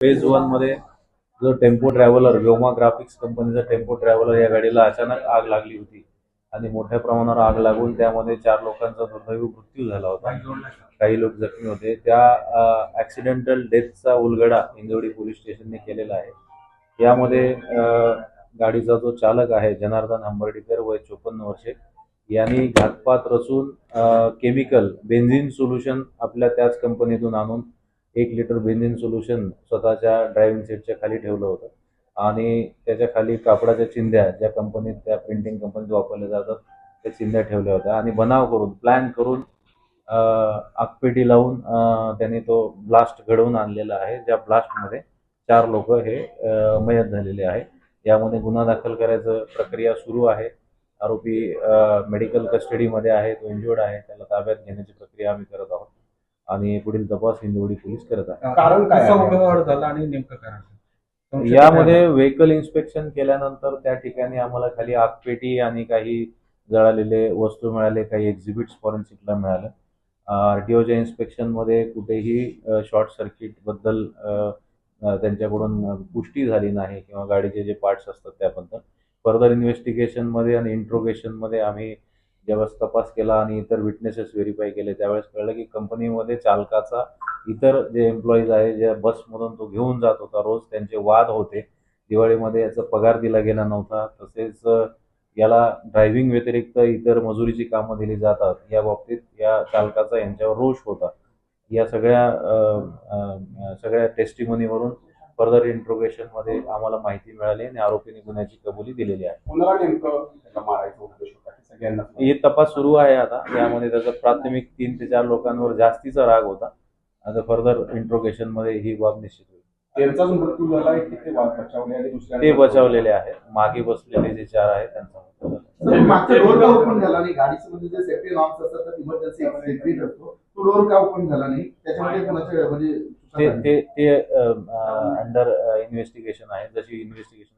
Phase one मध्ये जो tempo traveller Vyoma graphics कंपनीचा टेम्पो ट्रॅव्हलर या गाडीला अचानक आग लागली होती आणि मोठ्या प्रमाणावर आग लागून त्यामध्ये 4 लोकांचा दुर्दैवी मृत्यू झाला होता. काही लोक जखमी होते. त्या ऍक्सिडेंटल डेथचा उलगडा हिंजवडी पोलीस स्टेशनने केलेला आहे. यामध्ये गाडीचा जो चालक आहे जनार्दन हंबर्डीकर वय 54 वर्षे यांनी घातपात रचून केमिकल बेन्झिन सोल्युशन आपल्या त्याच कंपनीतून आणून 1 लिटर बेन्झिन सोल्युशन स्वतःच्या ड्रायव्हिंग सीटच्या खाली ठेवलं होतं आणि त्याच्या खाली कापडाच्या चिंध्या ज्या कंपनीत त्या प्रिंटिंग कंपनीत वापरल्या जातात त्या चिंध्या ठेवल्या होत्या आणि बनाव करून प्लॅन करून आगपेटी लावून त्यांनी तो ब्लास्ट घडवून आणलेला आहे. ज्या ब्लास्टमध्ये 4 लोक हे मयत झालेले आहे. यामध्ये गुन्हा दाखल करायचं प्रक्रिया सुरू आहे. आरोपी मेडिकल कस्टडीमध्ये आहे, तो इंज्युर्ड आहे, त्याला ताब्यात घेण्याची प्रक्रिया आम्ही करत आहोत आणि पुढील तपास हिंजवडी पोलीस करत आहे. कारण काय झालं आणि नेमकं कारण यामध्ये व्हेकल इन्स्पेक्शन केल्यानंतर त्या ठिकाणी आम्हाला खाली आगपेटी आणि काही जळालेले वस्तू मिळाले, काही एक्झिबिट्स फॉरेन्सिकला मिळालं. आरटीओच्या इन्स्पेक्शनमध्ये कुठेही शॉर्ट सर्किट बद्दल त्यांच्याकडून पुष्टी झाली नाही किंवा गाडीचे जे पार्ट्स असतात त्याबद्दल. फर्दर इन्व्हेस्टिगेशनमध्ये आणि इंट्रोगेशनमध्ये आम्ही ज्यावेळेस तपास केला आणि इतर विटनेसेस व्हेरीफाय केले त्यावेळेस कळलं की कंपनीमध्ये चालकाचा इतर जे एम्प्लॉईज आहे ज्या बसमधून तो घेऊन जात होता रोज त्यांचे वाद होते. दिवाळीमध्ये याचा पगार दिला गेला नव्हता, तसेच याला ड्रायव्हिंग व्यतिरिक्त इतर मजुरीची कामं दिली जातात या बाबतीत या चालकाचा यांच्यावर रोष होता. या सगळ्या टेस्टिमोनीवरून फर्दर इंट्रोगेशनमध्ये आम्हाला माहिती मिळाली आणि आरोपीने गुन्ह्याची कबुली दिलेली आहे. कोणाला नेमकं त्याला मारायचं उद्देश होता की सगळ्यांना? हे तपास सुरू आहे आता. यामध्ये त्याचा प्राथमिक 3 ते 4 लोकांवर जास्तीचा राग होता. आता फर्दर इंट्रोगेशनमध्ये ही बाब निश्चित होईल. त्यांचाच मृत्यू झाला की ते बचावले आणि दुसऱ्या ते बचावलेले आहे. मागे बसलेले जे 4 आहेत त्यांचा मृत्यू झाला. मागचा डोर का ओपन झाला नाही? गाडीचं म्हणजे जे सेफ्टी नॉर्म्स असतात तर इमर्जन्सी एक्झिट असतो, तो डोर का ओपन झाला नाही? त्याच्यामध्ये कोणाचं म्हणजे ते अंडर इन्व्हेस्टिगेशन आहे. जशी इन्व्हेस्टिगेशन